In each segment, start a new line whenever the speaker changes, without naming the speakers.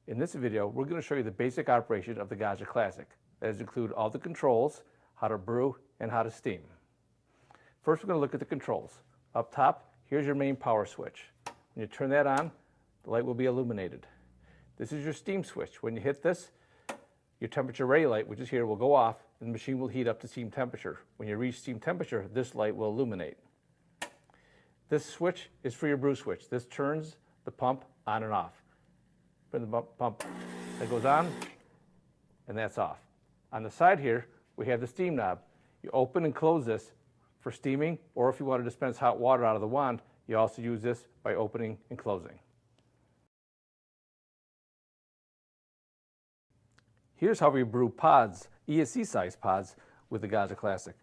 In this video, we're going to show you the basic operation of the Gaggia Classic. That is include all the controls, how to brew, and how to steam. First, we're going to look at the controls. Up top, here's your main power switch. When you turn that on, the light will be illuminated. This is your steam switch. When you hit this, your temperature ready light, which is here, will go off, and the machine will heat up to steam temperature. When you reach steam temperature, this light will illuminate. This switch is for your brew switch. This turns the pump on and off. Put the pump that goes on, and that's off. On the side here, we have the steam knob. You open and close this for steaming, or if you want to dispense hot water out of the wand, you also use this by opening and closing. Here's how we brew pods, ESC size pods, with the Gaggia Classic.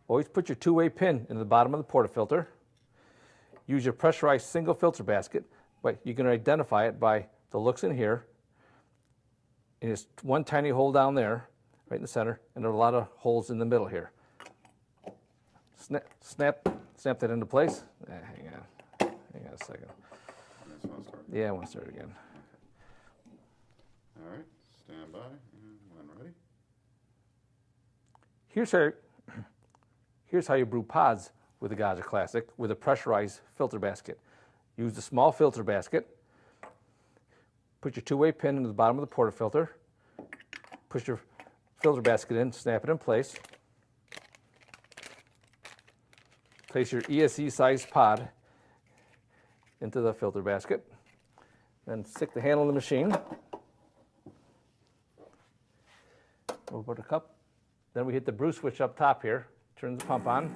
Always put your two-way pin in the bottom of the portafilter. Use your pressurized single filter basket, but you can identify it by the looks in here. And it's one tiny hole down there, right in the center, and there are a lot of holes in the middle here. Snap that into place. Hang on a second. Yeah, I want to start again.
All right, stand by and when ready.
Here's how you brew pods with the Gaggia Classic with a pressurized filter basket. Use the small filter basket. Put your two-way pin into the bottom of the portafilter. Push your filter basket in, snap it in place. Place your ESC size pod into the filter basket. Then stick the handle in the machine. Over the cup. Then we hit the brew switch up top here. Turn the pump on.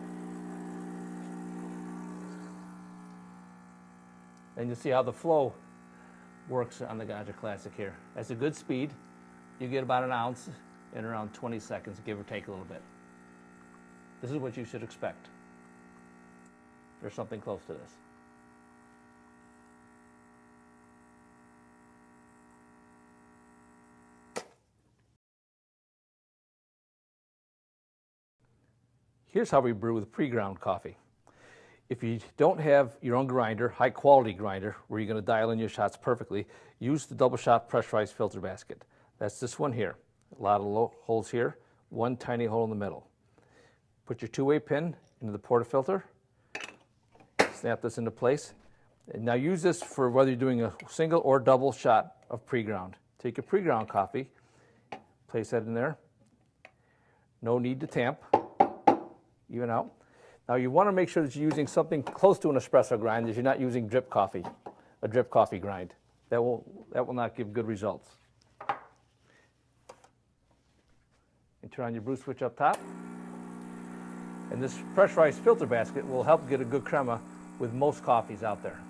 And you'll see how the flow works on the Gaggia Classic here. That's a good speed. You get about an ounce in around 20 seconds, give or take a little bit. This is what you should expect. There's something close to this. Here's how we brew with pre-ground coffee. If you don't have your own grinder, high quality grinder, where you're going to dial in your shots perfectly, use the double shot pressurized filter basket. That's this one here. A lot of holes here, one tiny hole in the middle. Put your two-way pin into the portafilter, snap this into place. And now use this for whether you're doing a single or double shot of pre-ground. Take your pre-ground coffee, place that in there. No need to tamp, even out. Now you want to make sure that you're using something close to an espresso grind, that you're not using drip coffee, a drip coffee grind. That will not give good results. And turn on your brew switch up top. And this pressurized filter basket will help get a good crema with most coffees out there.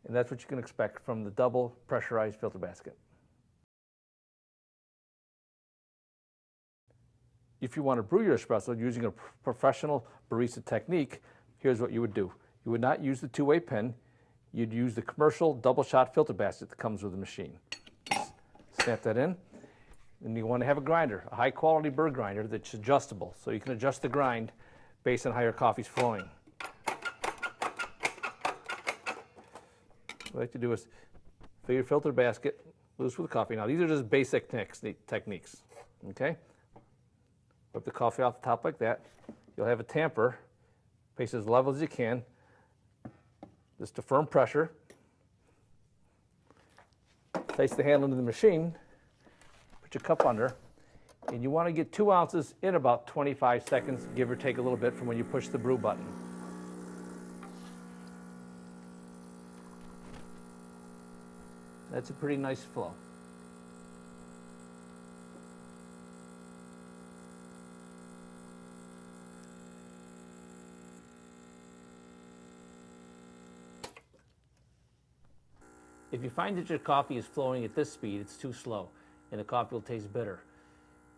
And that's what you can expect from the double pressurized filter basket. If you want to brew your espresso using a professional barista technique, here's what you would do. You would not use the two-way pin. You'd use the commercial double shot filter basket that comes with the machine. Snap that in. And you want to have a grinder, a high quality burr grinder that's adjustable, so you can adjust the grind based on how your coffee's flowing. What I like to do is fill your filter basket loose with the coffee. Now these are just basic techniques, okay? Wipe the coffee off the top like that. You'll have a tamper, place as level as you can, just to firm pressure. Place the handle into the machine, put your cup under, and you want to get 2 ounces in about 25 seconds, give or take a little bit from when you push the brew button. That's a pretty nice flow. If you find that your coffee is flowing at this speed, it's too slow, and the coffee will taste bitter.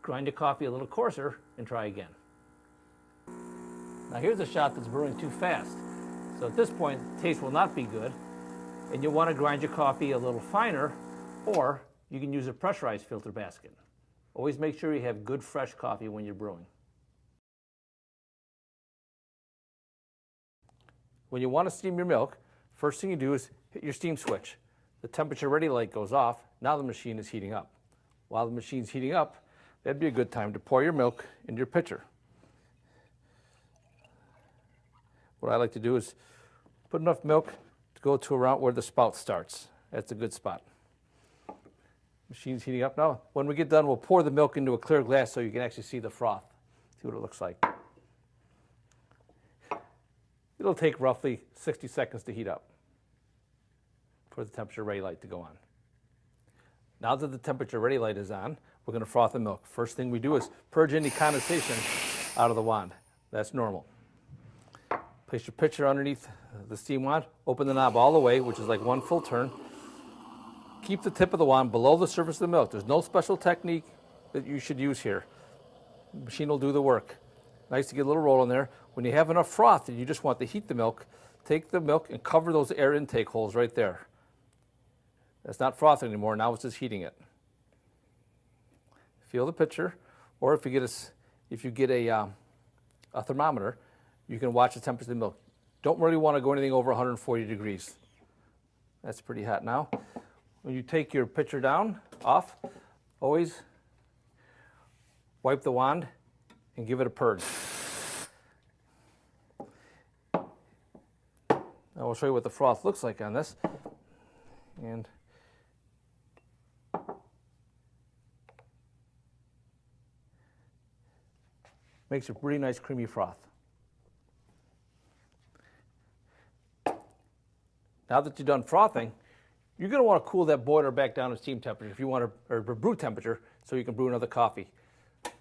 Grind your coffee a little coarser and try again. Now here's a shot that's brewing too fast. So at this point, the taste will not be good, and you'll want to grind your coffee a little finer, or you can use a pressurized filter basket. Always make sure you have good fresh coffee when you're brewing. When you want to steam your milk, first thing you do is hit your steam switch. The temperature ready light goes off. Now the machine is heating up. While the machine's heating up, that'd be a good time to pour your milk into your pitcher. What I like to do is put enough milk to go to around where the spout starts. That's a good spot. Machine's heating up now. When we get done, we'll pour the milk into a clear glass so you can actually see the froth. See what it looks like. It'll take roughly 60 seconds to heat up for the temperature ready light to go on. Now that the temperature ready light is on, we're going to froth the milk. First thing we do is purge any condensation out of the wand. That's normal. Place your pitcher underneath the steam wand, open the knob all the way, which is like one full turn. Keep the tip of the wand below the surface of the milk. There's no special technique that you should use here. The machine will do the work. Nice to get a little roll in there. When you have enough froth and you just want to heat the milk, take the milk and cover those air intake holes right there. That's not frothing anymore. Now it's just heating it. Feel the pitcher, or if you get a thermometer, you can watch the temperature of the milk. Don't really want to go anything over 140 degrees. That's pretty hot now. When you take your pitcher off, always wipe the wand and give it a purge. Now we'll show you what the froth looks like on this. And makes a really nice creamy froth. Now that you're done frothing, you're going to want to cool that boiler back down to steam temperature if you want to, or brew temperature, so you can brew another coffee.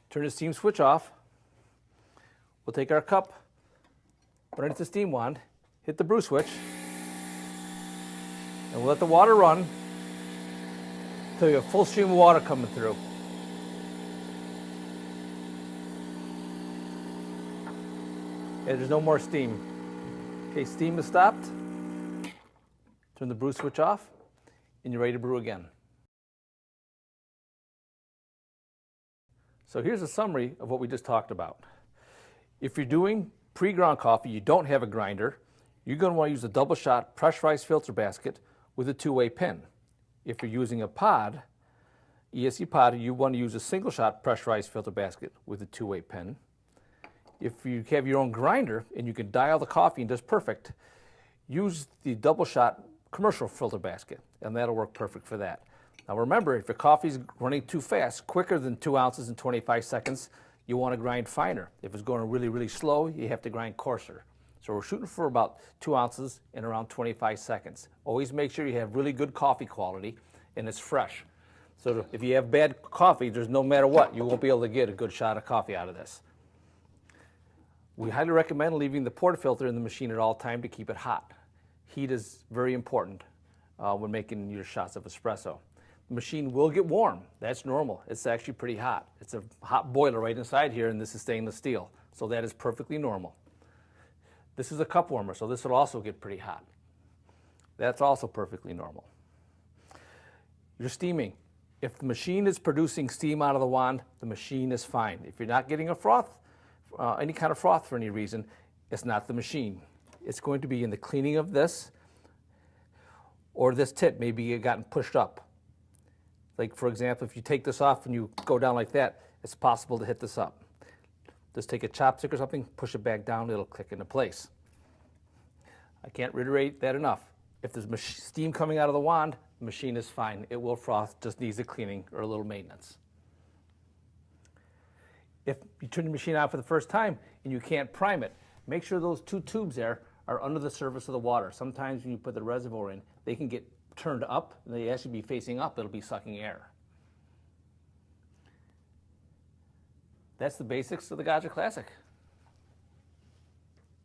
Turn the steam switch off. We'll take our cup, put it into the steam wand, hit the brew switch, and we'll let the water run until you have a full stream of water coming through. And there's no more steam. Okay, steam is stopped. Turn the brew switch off, and you're ready to brew again. So here's a summary of what we just talked about. If you're doing pre-ground coffee, you don't have a grinder, you're going to want to use a double-shot pressurized filter basket with a two-way pin. If you're using a pod, ESC pod, you want to use a single-shot pressurized filter basket with a two-way pin. If you have your own grinder and you can dial the coffee and does perfect, use the double-shot commercial filter basket, and that'll work perfect for that. Now remember, if your coffee's running too fast, quicker than 2 ounces in 25 seconds, you want to grind finer. If it's going really, really slow, you have to grind coarser. So we're shooting for about 2 ounces in around 25 seconds. Always make sure you have really good coffee quality and it's fresh. So if you have bad coffee, there's no matter what, you won't be able to get a good shot of coffee out of this. We highly recommend leaving the portafilter in the machine at all time to keep it hot. Heat is very important when making your shots of espresso. The machine will get warm. That's normal. It's actually pretty hot. It's a hot boiler right inside here, and this is stainless steel. So that is perfectly normal. This is a cup warmer, so this will also get pretty hot. That's also perfectly normal. You're steaming. If the machine is producing steam out of the wand, the machine is fine. If you're not getting a froth, any kind of froth for any reason, it's not the machine. It's going to be in the cleaning of this, or this tip maybe it gotten pushed up. Like for example, if you take this off and you go down like that, it's possible to hit this up. Just take a chopstick or something, push it back down, it'll click into place. I can't reiterate that enough. If there's steam coming out of the wand, the machine is fine. It will froth, just needs a cleaning or a little maintenance. If you turn the machine on for the first time and you can't prime it, make sure those two tubes there are under the surface of the water. Sometimes when you put the reservoir in, they can get turned up, and they actually be facing up, it'll be sucking air. That's the basics of the Gaggia Classic.